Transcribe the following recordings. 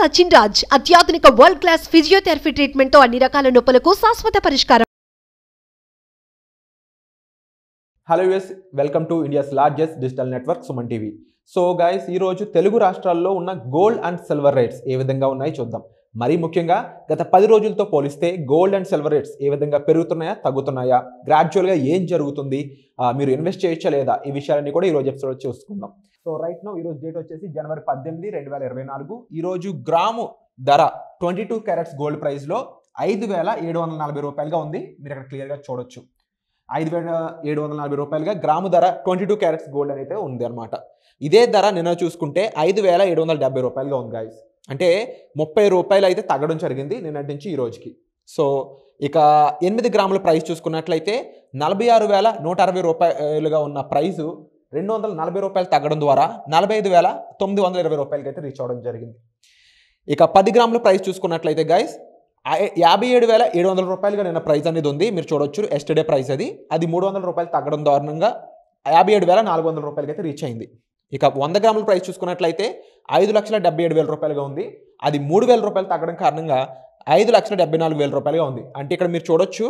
సచిన్ రాజ్ అత్యాధునిక world class physiotherapy treatment తో అన్ని రకాల నొప్పులకు శాశ్వత పరిష్కారం. Hello US, welcome to India's largest digital network Suman TV. So guys, ఈరోజు తెలుగు రాష్ట్రాల్లో ఉన్న గోల్డ్ అండ్ సిల్వర్ రేట్స్ ఏ విధంగా ఉన్నాయో చూద్దాం. మరీ ముఖ్యంగా గత 10 రోజులతో పోలిస్తే గోల్డ్ అండ్ సిల్వర్ రేట్స్ ఏ విధంగా పెరుగుతున్నాయా, తగ్గుతున్నాయా, గ్రాడ్యువల్గా ఏం జరుగుతుంది, మీరు ఇన్వెస్ట్ చేయొచ్చా లేదా, ఈ విషయాలన్నీ కూడా ఈరోజు ఎపిసోడ్ చూసుకుందాం. సో రైట్ నో ఈరోజు డేట్ వచ్చేసి జనవరి 18, 2024. ఈరోజు గ్రాము ధర 22 క్యారెట్స్ గోల్డ్ ప్రైస్లో 5,740 రూపాయలుగా ఉంది. మీరు అక్కడ క్లియర్గా చూడొచ్చు. 5,740 రూపాయలుగా గ్రాము ధర 22 క్యారెట్స్ గోల్డ్ అనేది ఉంది అనమాట. ఇదే ధర నిన్న చూసుకుంటే 5,770 రూపాయలుగా ఉంది గాయస్. అంటే 30 రూపాయలు అయితే తగ్గడం జరిగింది నిన్నటి నుంచి ఈ రోజుకి. సో ఇక 8 గ్రాముల ప్రైస్ చూసుకున్నట్లయితే 46,160 రూపాయలుగా ఉన్న ప్రైజు 240 రూపాయలు తగ్గడం ద్వారా 45,920 రూపాయలకి అయితే రీచ్ అవ్వడం జరిగింది. ఇక 10 గ్రాముల ప్రైస్ చూసుకున్నట్లయితే గైస్ 57,700 రూపాయలుగా నిన్న ప్రైస్ అనేది ఉంది. మీరు చూడొచ్చు, ఎస్టర్డే ప్రైస్ అది 300 రూపాయలు తగ్గడం దారుణంగా 57,400 రూపాయలకి అయితే రీచ్ అయింది. ఇక 100 గ్రాముల ప్రైస్ చూసుకున్నట్లయితే 5,77,000 రూపాయలుగా ఉంది. అది 3,000 రూపాయలు తగ్గడం కారణంగా 5,74,000 రూపాయలుగా ఉంది. అంటే ఇక్కడ మీరు చూడొచ్చు,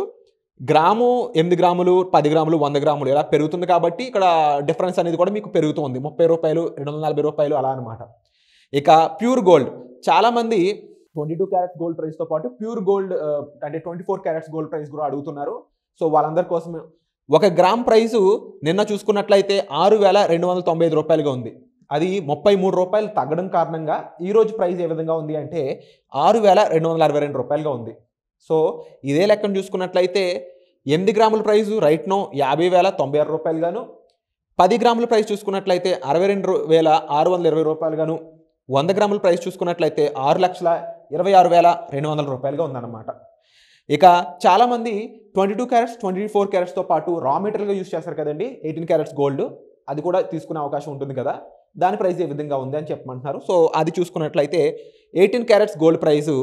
గ్రాము 8 గ్రాములు, 10 గ్రాములు, 100 గ్రాములు ఇలా పెరుగుతుంది కాబట్టి ఇక్కడ డిఫరెన్స్ అనేది కూడా మీకు పెరుగుతుంది. 30 రూపాయలు, 240 రూపాయలు అలా అనమాట. ఇక ప్యూర్ గోల్డ్, చాలామంది 22 క్యారెట్స్ గోల్డ్ ప్రైస్తో పాటు ప్యూర్ గోల్డ్ అంటే 24 క్యారెట్స్ గోల్డ్ ప్రైస్ కూడా అడుగుతున్నారు. సో వాళ్ళందరి కోసం 1 గ్రామ్ ప్రైసు నిన్న చూసుకున్నట్లయితే 6,295 రూపాయలుగా ఉంది. అది 33 రూపాయలు తగ్గడం కారణంగా ఈరోజు ప్రైస్ ఏ విధంగా ఉంది అంటే 6,262 రూపాయలుగా ఉంది. సో ఇదే లెక్కను చూసుకున్నట్లయితే 8 గ్రాముల ప్రైజు రైట్ నో 50,096 రూపాయలుగాను, 10 గ్రాముల ప్రైస్ చూసుకున్నట్లయితే 62,620 రూపాయలుగాను, 100 గ్రాముల ప్రైస్ చూసుకున్నట్లయితే 6,26,200 రూపాయలుగా ఉందన్నమాట. ఇక చాలామంది 22 క్యారెట్స్ 24 క్యారెట్స్తో పాటు రా మెటీరియల్గా యూస్ చేస్తారు కదండి, 18 క్యారెట్స్ గోల్డ్, అది కూడా తీసుకునే అవకాశం ఉంటుంది కదా, దాని ప్రైస్ ఏ విధంగా ఉంది అని చెప్పమంటున్నారు. సో అది చూసుకున్నట్లయితే 18 క్యారెట్స్ గోల్డ్ ప్రైజు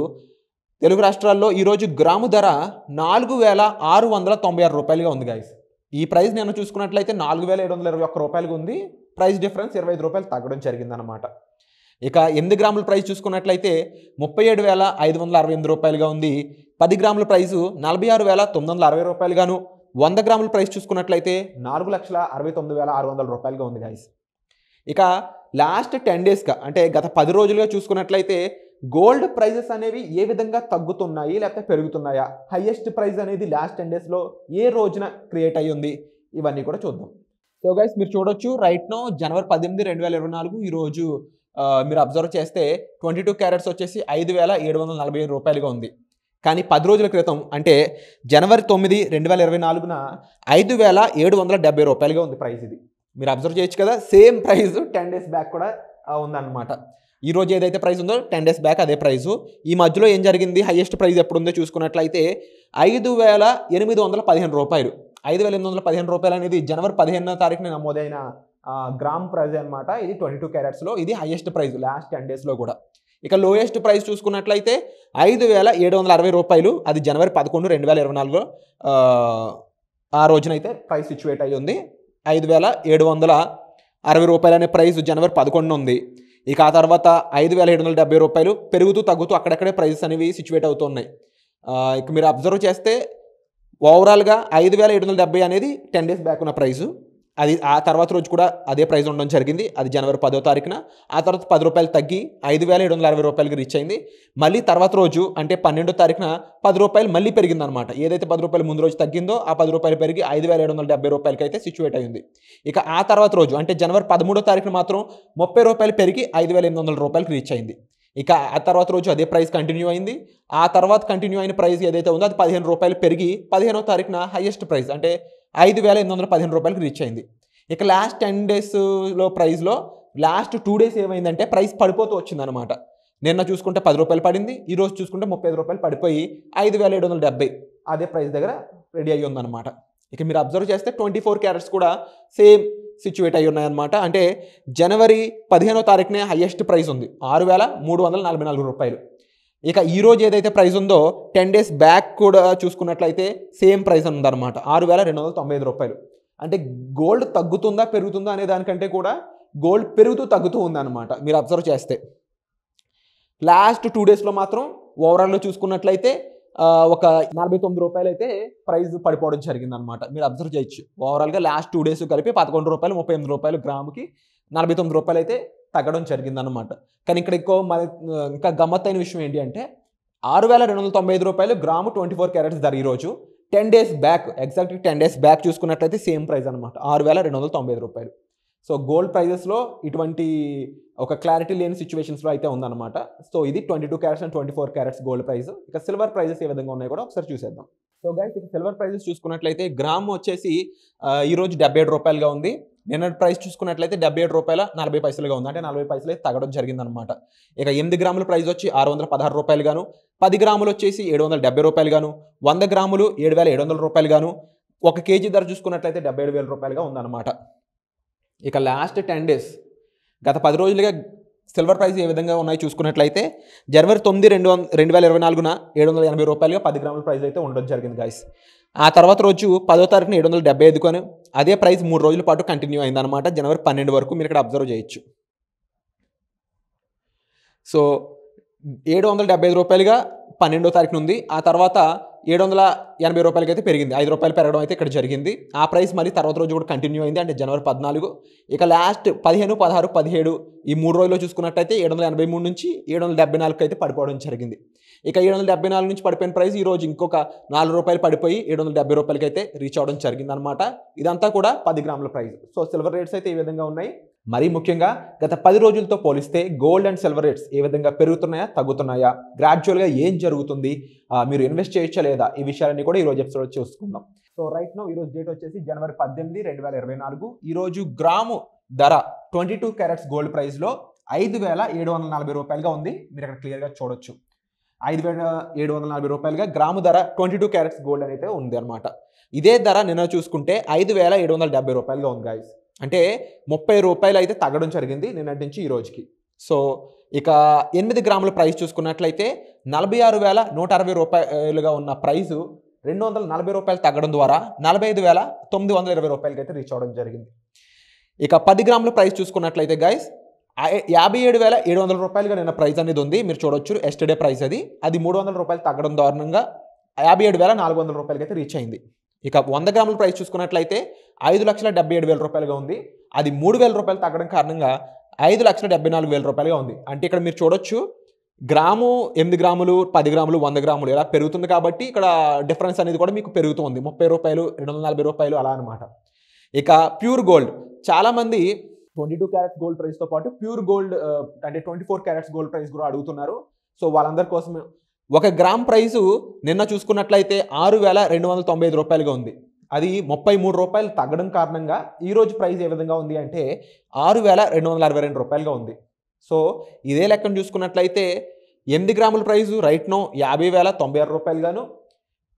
తెలుగు రాష్ట్రాల్లో ఈరోజు గ్రాము ధర 4,696 రూపాయలుగా ఉంది గాయస్. ఈ ప్రైస్ నేను చూసుకున్నట్లయితే 4,721 రూపాయలుగా ఉంది. ప్రైస్ డిఫరెన్స్ 25 రూపాయలు తగ్గడం జరిగిందనమాట. ఇక 8 గ్రాముల ప్రైస్ చూసుకున్నట్లయితే 37,568 రూపాయలుగా ఉంది. 10 గ్రాముల ప్రైసు 46,960 రూపాయలుగాను, 100 గ్రాముల ప్రైస్ చూసుకున్నట్లయితే 4,69,600 రూపాయలుగా ఉంది గాయస్. ఇక లాస్ట్ 10 డేస్గా అంటే గత 10 రోజులుగా చూసుకున్నట్లయితే గోల్డ్ ప్రైజెస్ అనేవి ఏ విధంగా తగ్గుతున్నాయి లేకపోతే పెరుగుతున్నాయా, హైయెస్ట్ ప్రైస్ అనేది లాస్ట్ 10 డేస్లో ఏ రోజున క్రియేట్ అయ్యి ఉంది, ఇవన్నీ కూడా చూద్దాం. సో గైస్, మీరు చూడొచ్చు రైట్ నో జనవరి 18, 2024 ఈరోజు మీరు అబ్జర్వ్ చేస్తే 22 క్యారెట్స్ వచ్చేసి 5,740 రూపాయలుగా ఉంది. కానీ 10 రోజుల క్రితం అంటే జనవరి 9, 2024 5,770 రూపాయలుగా ఉంది ప్రైస్. ఇది మీరు అబ్జర్వ్ చేయొచ్చు కదా, సేమ్ ప్రైస్ 10 డేస్ బ్యాక్ కూడా ఉందన్నమాట. ఈ రోజు ఏదైతే ప్రైస్ ఉందో 10 డేస్ బ్యాక్ అదే ప్రైసు. ఈ మధ్యలో ఏం జరిగింది, హైయెస్ట్ ప్రైస్ ఎప్పుడు ఉందో చూసుకున్నట్లయితే 5,815 రూపాయలు. 5,815 రూపాయలు అనేది జనవరి 15వ తారీఖున నమోదైన గ్రామ్ ప్రైజ్ అనమాట. ఇది 22 క్యారెట్స్లో ఇది హైయెస్ట్ ప్రైస్ లాస్ట్ 10 డేస్లో కూడా. ఇక లోయెస్ట్ ప్రైస్ చూసుకున్నట్లయితే 5,760 రూపాయలు. అది జనవరి 11, 2024 ఆ రోజునైతే ప్రైస్ సిచ్యువేట్ అయ్యి ఉంది. 5,760 రూపాయలు అనే ప్రైస్ జనవరి 11 ఉంది. ఇక ఆ తర్వాత 5,770 రూపాయలు పెరుగుతూ తగ్గుతూ అక్కడక్కడే ప్రైజెస్ అనేవి సిచ్యువేట్ అవుతున్నాయి. ఇక మీరు అబ్జర్వ్ చేస్తే ఓవరాల్గా 5,770 అనేది 10 డేస్ బ్యాక్ ఉన్న ప్రైజు. అది ఆ తర్వాత రోజు కూడా అదే ప్రైస్ ఉండడం జరిగింది. అది జనవరి 10వ తారీఖున. ఆ తర్వాత 10 రూపాయలు తగ్గి 5,760 రూపాయలకి రీచ్ అయింది. మళ్ళీ తర్వాత రోజు అంటే 12వ తారీఖున 10 రూపాయలు మళ్ళీ పెరిగిందనమాట. ఏదైతే 10 రూపాయలు ముందు రోజు తగ్గిందో ఆ 10 రూపాయలు పెరిగి 5,770 రూపాయలకి అయితే సిచ్యువేట్ అయింది. ఇక ఆ తర్వాత రోజు అంటే జనవరి 13వ తారీఖున మాత్రం 30 రూపాయలు పెరిగి 5,800 రూపాయలకి రీచ్ అయింది. ఇక ఆ తర్వాత రోజు అదే ప్రైస్ కంటిన్యూ అయింది. ఆ తర్వాత కంటిన్యూ అయిన ప్రైస్ ఏదైతే ఉందో అది 15 రూపాయలు పెరిగి 15వ తారీఖున హైయెస్ట్ ప్రైస్ అంటే 5,815 రూపాయలకి రీచ్ అయింది. ఇక లాస్ట్ 10 డేస్లో ప్రైస్లో లాస్ట్ 2 డేస్ ఏమైందంటే ప్రైస్ పడిపోతూ వచ్చిందనమాట. నిన్న చూసుకుంటే 10 రూపాయలు పడింది, ఈరోజు చూసుకుంటే 35 రూపాయలు పడిపోయి 5,770 అదే ప్రైస్ దగ్గర రెడీ అయ్యి ఉందన్నమాట. ఇక మీరు అబ్జర్వ్ చేస్తే 24 క్యారెట్స్ కూడా సేమ్ సిచ్యువేట్ అయ్యి ఉన్నాయన్నమాట. అంటే జనవరి 15వ తారీఖునే హైయెస్ట్ ప్రైస్ ఉంది 6,344 రూపాయలు. ఇక ఈరోజు ఏదైతే ప్రైస్ ఉందో 10 డేస్ బ్యాక్ కూడా చూసుకున్నట్లయితే సేమ్ ప్రైస్ ఉందన్నమాట 6,295 రూపాయలు. అంటే గోల్డ్ తగ్గుతుందా పెరుగుతుందా అనే దానికంటే కూడా గోల్డ్ పెరుగుతూ తగ్గుతూ ఉందన్నమాట మీరు అబ్జర్వ్ చేస్తే. లాస్ట్ 2 డేస్లో మాత్రం ఓవరాల్లో చూసుకున్నట్లయితే ఒక 49 రూపాయలు అయితే ప్రైస్ పడిపోవడం జరిగింది అనమాట. మీరు అబ్జర్వ్ చేయొచ్చు. ఓవరాల్గా లాస్ట్ 2 డేస్ కలిపి 11 రూపాయలు 38 రూపాయలు గ్రాముకి 49 రూపాయలు అయితే తగ్గడం జరిగింది అనమాట. కానీ ఇక్కడ ఇంకా గమ్మత్తైన విషయం ఏంటి అంటే 6,295 రూపాయలు గ్రాము 24 క్యారెట్స్ ధర ఈరోజు. 10 డేస్ బ్యాక్, ఎగ్జాక్ట్గా 10 డేస్ బ్యాక్ చూసుకున్నట్లయితే సేమ్ ప్రైస్ అనమాట, 6,295 రూపాయలు. సో గోల్డ్ ప్రైజెస్లో ఇటువంటి ఒక క్లారిటీ లేని సిచ్యువేషన్స్లో అయితే ఉందన్నమాట. సో ఇది 22 carats and 24 carats gold price. ఇక సిల్వర్ ప్రైజెస్ ఏ విధంగా ఉన్నాయో కూడా ఒకసారి చూసేద్దాం. సో గైస్, ఇక సిల్వర్ ప్రైజెస్ చూసుకున్నట్లయితే గ్రామ్ వచ్చేసి ఈరోజు 77 రూపాయలుగా ఉంది. నిన్నటి ప్రైస్ చూసుకున్నట్లయితే 77 రూపాయల 40 పైసలుగా ఉంది. అంటే 40 పైసలు అయితే తగ్గడం జరిగిందనమాట. ఇక 8 గ్రాముల ప్రైస్ వచ్చి 616 రూపాయలు గాను, 10 గ్రాములు వచ్చేసి 770 రూపాయలు గాను, 100 గ్రాములు 7,700 రూపాయలు గాను, 1 కేజీ ధర చూసుకున్నట్లయితే 77,000 రూపాయలుగా ఉందన్నమాట. ఇక లాస్ట్ 10 డేస్, గత 10 రోజులుగా సిల్వర్ ప్రైస్ ఏ విధంగా ఉన్నాయి చూసుకున్నట్లయితే జనవరి 9, 2024న 780 రూపాయలుగా 10 గ్రాముల ప్రైస్ అయితే ఉండడం జరిగింది గాయస్. ఆ తర్వాత రోజు 10వ తారీఖున 775 కొని అదే ప్రైస్ 3 రోజుల పాటు కంటిన్యూ అయిందనమాట. జనవరి 12 వరకు మీరు ఇక్కడ అబ్జర్వ్ చేయొచ్చు. సో 775 రూపాయలుగా 12వ తారీఖున ఉంది. ఆ తర్వాత 780 రూపాయలకి అయితే పెరిగింది. 5 రూపాయలు పెరగడం అయితే ఇక్కడ జరిగింది. ఆ ప్రైస్ మళ్ళీ తర్వాత రోజు కూడా కంటిన్యూ అయింది, అంటే జనవరి 14. ఇక లాస్ట్ 15, 16, 17 ఈ 3 రోజుల్లో చూసుకున్నట్లయితే 783 నుంచి 774 అయితే పడిపోవడం జరిగింది. ఇక 774 నుంచి పడిపోయిన ప్రైస్ ఈరోజు ఇంకొక 4 రూపాయలు పడిపోయి 770 రూపాయలకి అయితే రీచ్ అవ్వడం జరిగింది అనమాట. ఇదంతా కూడా 10 గ్రాముల ప్రైస్. సో సిల్వర్ రేట్స్ అయితే ఈ విధంగా ఉన్నాయి. మరీ ముఖ్యంగా గత 10 రోజులతో పోలిస్తే గోల్డ్ అండ్ సిల్వర్ రేట్స్ ఏ విధంగా పెరుగుతున్నాయా, తగ్గుతున్నాయా, గ్రాడ్యువల్గా ఏం జరుగుతుంది, మీరు ఇన్వెస్ట్ చేయొచ్చా లేదా, ఈ విషయాలన్నీ కూడా ఈరోజు ఎపిసోడ్ చూసుకుందాం. సో రైట్ నో ఈరోజు డేట్ వచ్చేసి జనవరి 18, 2024. ఈరోజు గ్రాము ధర 22 క్యారెట్స్ గోల్డ్ ప్రైస్లో 5,740 రూపాయలుగా ఉంది. మీరు ఇక్కడ క్లియర్గా చూడొచ్చు. 5,740 రూపాయలుగా గ్రాము ధర 22 క్యారెట్స్ గోల్డ్ అనేది ఉంది అనమాట. ఇదే ధర నిన్న చూసుకుంటే 5,770 రూపాయలుగా ఉంది గాయస్. అంటే 30 రూపాయలు అయితే తగ్గడం జరిగింది నిన్నటి నుంచి ఈ రోజుకి. సో ఇక 8 గ్రాముల ప్రైస్ చూసుకున్నట్లయితే 46,160 రూపాయలుగా ఉన్న ప్రైసు 240 రూపాయలు తగ్గడం ద్వారా 45,920 రూపాయలకి అయితే రీచ్ అవ్వడం జరిగింది. ఇక 10 గ్రాముల ప్రైస్ చూసుకున్నట్లయితే గైస్ 57,700 రూపాయలుగా నిన్న ప్రైస్ అనేది ఉంది. మీరు చూడొచ్చు, ఎస్టర్డే ప్రైస్ అది 300 రూపాయలు తగ్గడం దారుణంగా 57,400 రూపాయలకి అయితే రీచ్ అయింది. ఇక 100 గ్రాముల ప్రైస్ చూసుకున్నట్లయితే 5,77,000 రూపాయలుగా ఉంది. అది 3,000 రూపాయలు తగ్గడం కారణంగా 5,74,000 రూపాయలుగా ఉంది. అంటే ఇక్కడ మీరు చూడొచ్చు, గ్రాము 8 గ్రాములు 10 గ్రాములు 100 గ్రాములు ఇలా పెరుగుతుంది కాబట్టి ఇక్కడ డిఫరెన్స్ అనేది కూడా మీకు పెరుగుతుంది. 30 రూపాయలు 240 రూపాయలు అలా అనమాట. ఇక ప్యూర్ గోల్డ్, చాలామంది 22 క్యారెట్స్ గోల్డ్ ప్రైస్తో పాటు ప్యూర్ గోల్డ్ అంటే 24 క్యారెట్స్ గోల్డ్ ప్రైస్ కూడా అడుగుతున్నారు. సో వాళ్ళందరి కోసం 1 గ్రామ్ ప్రైసు నిన్న చూసుకున్నట్లయితే 6,295 రూపాయలుగా ఉంది. అది 33 రూపాయలు తగ్గడం కారణంగా ఈరోజు ప్రైస్ ఏ విధంగా ఉంది అంటే 6,262 రూపాయలుగా ఉంది. సో ఇదే లెక్కను చూసుకున్నట్లయితే 8 గ్రాముల ప్రైసు రైట్ నో 50,096 రూపాయలు గాను,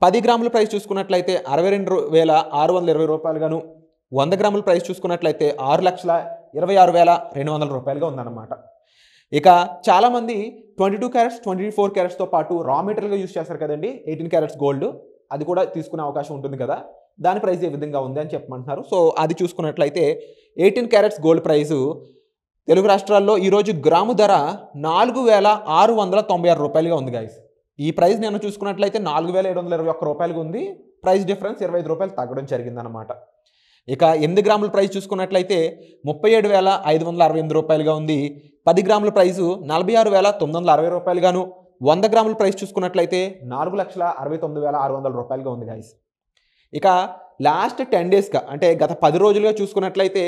10 గ్రాముల ప్రైస్ చూసుకున్నట్లయితే 62,620 రూపాయలు గాను, 100 గ్రాముల ప్రైస్ చూసుకున్నట్లయితే 6,26,200 రూపాయలుగా ఉందన్నమాట. ఇక చాలామంది 22 క్యారెట్స్ 24 క్యారెట్స్తో పాటు రా మెటీరియల్గా యూజ్ చేస్తారు కదండి 18 క్యారెట్స్ గోల్డ్, అది కూడా తీసుకునే అవకాశం ఉంటుంది కదా, దాని ప్రైస్ ఏ విధంగా ఉంది అని చెప్పమంటున్నారు. సో అది చూసుకున్నట్లయితే 18 క్యారెట్స్ గోల్డ్ ప్రైసు తెలుగు రాష్ట్రాల్లో ఈరోజు గ్రాము ధర 4,696 రూపాయలుగా ఉంది గాయస్. ఈ ప్రైస్ నేను చూసుకున్నట్లయితే 4,721 రూపాయలుగా ఉంది. ప్రైస్ డిఫరెన్స్ 25 రూపాయలు తగ్గడం జరిగిందనమాట. ఇక 8 గ్రాముల ప్రైస్ చూసుకున్నట్లయితే 37,568 రూపాయలుగా ఉంది. 10 గ్రాముల ప్రైసు 46,960 రూపాయలు గాను, 100 గ్రాముల ప్రైస్ చూసుకున్నట్లయితే 4,69,600 రూపాయలుగా ఉంది గాయస్. ఇక లాస్ట్ 10 డేస్గా అంటే గత 10 రోజులుగా చూసుకున్నట్లయితే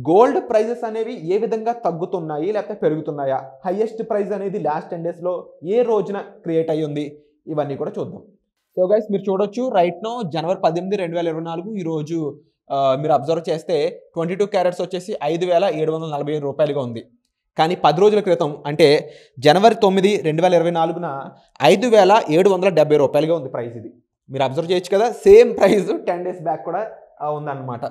గోల్డ్ ప్రైజెస్ అనేవి ఏ విధంగా తగ్గుతున్నాయి లేకపోతే పెరుగుతున్నాయా, హైయెస్ట్ ప్రైస్ అనేది లాస్ట్ 10 డేస్లో ఏ రోజున క్రియేట్ అయ్యి ఉంది, ఇవన్నీ కూడా చూద్దాం. సో గైస్ మీరు చూడొచ్చు, రైట్ నో జనవరి 18, 2024 ఈరోజు మీరు అబ్జర్వ్ చేస్తే 22 క్యారెట్స్ వచ్చేసి 5,740 రూపాయలుగా ఉంది. కానీ 10 రోజుల క్రితం అంటే జనవరి 9, 2024న 5,770 రూపాయలుగా ఉంది ప్రైస్. ఇది మీరు అబ్జర్వ్ చేయొచ్చు కదా, సేమ్ ప్రైస్ 10 డేస్ బ్యాక్ కూడా ఉందన్నమాట.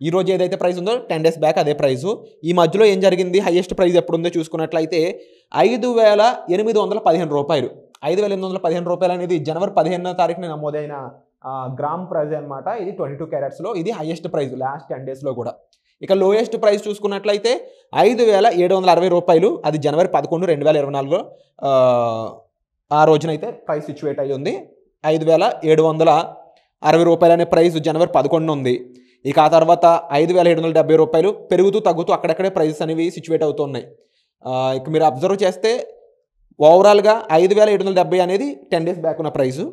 ఈరోజు ఏదైతే ప్రైస్ ఉందో 10 డేస్ బ్యాక్ అదే ప్రైసు. ఈ మధ్యలో ఏం జరిగింది, హైయెస్ట్ ప్రైస్ ఎప్పుడు ఉందో చూసుకున్నట్లయితే 5,815 రూపాయలు. 5,815 రూపాయలు అనేది జనవరి 15వ తారీఖున నమోదైన గ్రామ్ ప్రైజ్ అనమాట. ఇది 22 క్యారెట్స్లో ఇది హైయెస్ట్ ప్రైస్ లాస్ట్ 10 డేస్లో కూడా. ఇక లోయెస్ట్ ప్రైస్ చూసుకున్నట్లయితే 5,760 రూపాయలు. అది జనవరి 11, 2024లో ఆ రోజునైతే ప్రైస్ సిచ్యువేట్ అయ్యి ఉంది. 5,760 రూపాయలు అనే ప్రైస్ జనవరి 11 ఉంది. ఇక ఆ తర్వాత 5,770 రూపాయలు పెరుగుతూ తగ్గుతూ అక్కడక్కడే ప్రైసెస్ అనేవి సిచ్యువేట్ అవుతున్నాయి. ఇక మీరు అబ్జర్వ్ చేస్తే ఓవరాల్గా 5,770 అనేది 10 డేస్ బ్యాక్ ఉన్న ప్రైసు.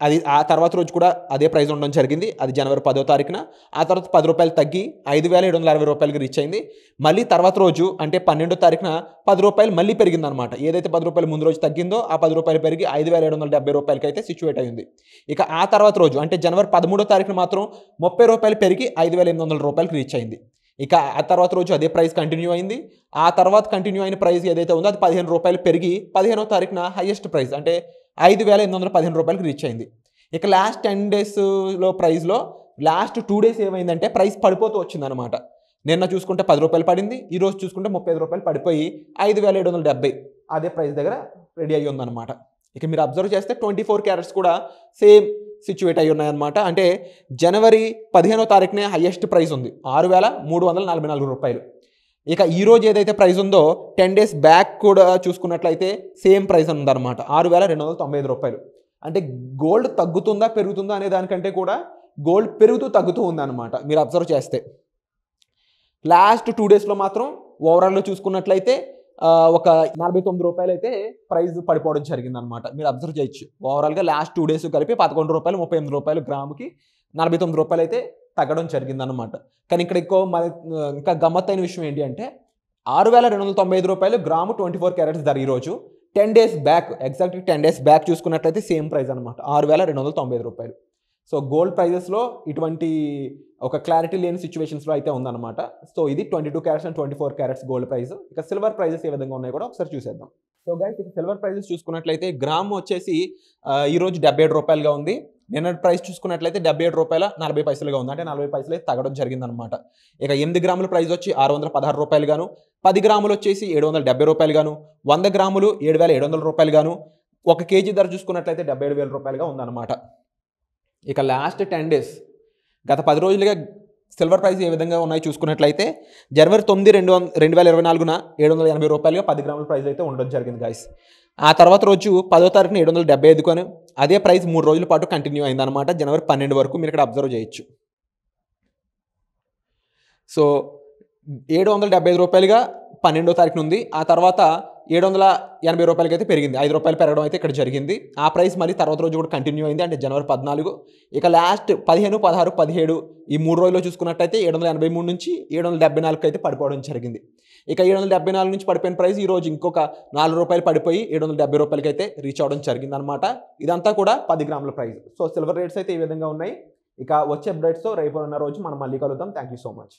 అది ఆ తర్వాత రోజు కూడా అదే ప్రైస్ ఉండడం జరిగింది. అది జనవరి 10వ తారీఖున. ఆ తర్వాత 10 రూపాయలు తగ్గి 5,760 రూపాయలకి రీచ్ అయింది. మళ్ళీ తర్వాత రోజు అంటే 12వ తారీఖున 10 రూపాయలు మళ్ళీ పెరిగిందనమాట. ఏదైతే 10 రూపాయలు ముందు రోజు తగ్గిందో ఆ 10 రూపాయలు పెరిగి 5,770 రూపాయలకి అయితే సిచ్యువేట్ అయింది. ఇక ఆ తర్వాత రోజు అంటే జనవరి 13వ తారీఖున మాత్రం 30 రూపాయలు పెరిగి 5,800 రూపాయలకి రీచ్ అయింది. ఇక ఆ తర్వాత రోజు అదే ప్రైస్ కంటిన్యూ అయింది. ఆ తర్వాత కంటిన్యూ అయిన ప్రైస్ ఏదైతే ఉందో అది 15 రూపాయలు పెరిగి 15వ తారీఖున హైయెస్ట్ ప్రైస్ అంటే 5,815 రూపాయలకి రీచ్ అయింది. ఇక లాస్ట్ 10 డేస్లో ప్రైస్లో లాస్ట్ 2 డేస్ ఏమైందంటే ప్రైస్ పడిపోతూ వచ్చిందనమాట. నిన్న చూసుకుంటే 10 రూపాయలు పడింది. ఈ రోజు చూసుకుంటే 35 రూపాయలు పడిపోయి 5,770 అదే ప్రైస్ దగ్గర రెడీ అయ్యి ఉందన్నమాట. ఇక మీరు అబ్జర్వ్ చేస్తే 24 క్యారెట్స్ కూడా సేమ్ సిచ్యువేట్ అయ్యి ఉన్నాయన్నమాట. అంటే జనవరి 15వ తారీఖునే హైయెస్ట్ ప్రైస్ ఉంది 6,344 రూపాయలు. ఇక ఈ రోజు ఏదైతే ప్రైస్ ఉందో 10 డేస్ బ్యాక్ కూడా చూసుకున్నట్లయితే సేమ్ ప్రైస్ ఉందన్నమాట 6,295 రూపాయలు. అంటే గోల్డ్ తగ్గుతుందా పెరుగుతుందా అనే దానికంటే కూడా గోల్డ్ పెరుగుతూ తగ్గుతూ ఉందన్నమాట. మీరు అబ్జర్వ్ చేస్తే లాస్ట్ 2 డేస్లో మాత్రం ఓవరాల్లో చూసుకున్నట్లయితే ఒక 49 రూపాయలు అయితే ప్రైస్ పడిపోవడం జరిగిందనమాట. మీరు అబ్జర్వ్ చేయొచ్చు. ఓవరాల్గా లాస్ట్ 2 డేస్ కలిపి 11 రూపాయలు 38 రూపాయలు గ్రాముకి 49 రూపాయలు అయితే తగ్గడం జరిగిందనమాట. కానీ ఇక్కడ ఇంకా గమ్మత్తైన విషయం ఏంటి అంటే 6,295 రూపాయలు గ్రాము 24 క్యారెట్స్ ధర ఈరోజు 10 డేస్ బ్యాక్ ఎగ్జాక్ట్గా 10 డేస్ బ్యాక్ చూసుకున్నట్లయితే సేమ్ ప్రైస్ అనమాట 6,295 రూపాయలు. సో గోల్డ్ ప్రైజెస్లో ఇటువంటి ఒక క్లారిటీ లేని సిచ్యువేషన్స్లో అయితే ఉందన్నమాట. సో ఇది 22 carats and 24 carats gold price. ఇక సిల్వర్ ప్రైజెస్ ఏ విధంగా ఉన్నాయో కూడా ఒకసారి చూసేద్దాం. సో గైస్ ఇక సిల్వర్ ప్రైజెస్ చూసుకున్నట్లయితే గ్రామ్ వచ్చేసి ఈరోజు 77 రూపాయలుగా ఉంది. నిన్నటి ప్రైస్ చూసుకున్నట్లయితే 77 రూపాయల 40 పైసలుగా ఉంది. అంటే 40 పైసలు అయితే తగ్గడం జరిగిందనమాట. ఇక 8 గ్రాముల ప్రైస్ వచ్చి 616 రూపాయలు గాను, 10 గ్రాములు వచ్చేసి 770 రూపాయలు గాను, 100 గ్రాములు 7,700 రూపాయలు గాను, 1 కేజీ ధర చూసుకున్నట్లయితే 77,000 రూపాయలుగా ఉందన్నమాట. ఇక లాస్ట్ 10 డేస్ గత 10 రోజులుగా సిల్వర్ ప్రైస్ ఏ విధంగా ఉన్నాయి చూసుకున్నట్లయితే జనవరి 9, 2024న 780 రూపాయలుగా 10 గ్రాముల ప్రైస్ అయితే ఉండడం జరిగింది గాయస్. ఆ తర్వాత రోజు 10వ తారీఖున 775 కొని అదే ప్రైస్ 3 రోజుల పాటు కంటిన్యూ అయిందనమాట. జనవరి 12 వరకు మీరు ఇక్కడ అబ్జర్వ్ చేయొచ్చు. సో 775 రూపాయలుగా 12వ తారీఖున ఉంది. ఆ తర్వాత 780 రూపాయలకి అయితే పెరిగింది. 5 రూపాయలు పెరగడం అయితే ఇక్కడ జరిగింది. ఆ ప్రైస్ మళ్ళీ తర్వాత రోజు కూడా కంటిన్యూ అయింది. అంటే జనవరి 14. ఇక లాస్ట్ 15, 16, 17 ఈ 3 రోజుల్లో చూసుకున్నట్టయితే 783 నుంచి 774 అయితే పడిపోవడం జరిగింది. ఇక 774 నుంచి పడిపోయిన ప్రైస్ ఈ రోజు ఇంకొక 4 రూపాయలు పడిపోయి 770 రూపాయలకి అయితే రీచ్ అవ్వడం జరిగిందనమాట. ఇదంతా కూడా 10 గ్రాముల ప్రైస్. సో సిల్వర్ రేట్స్ అయితే ఈ విధంగా ఉన్నాయి. ఇక వచ్చే అప్డేట్స్తో రేపు ఉన్న రోజు మనం మళ్ళీ కలుద్దాం. Thank you so much.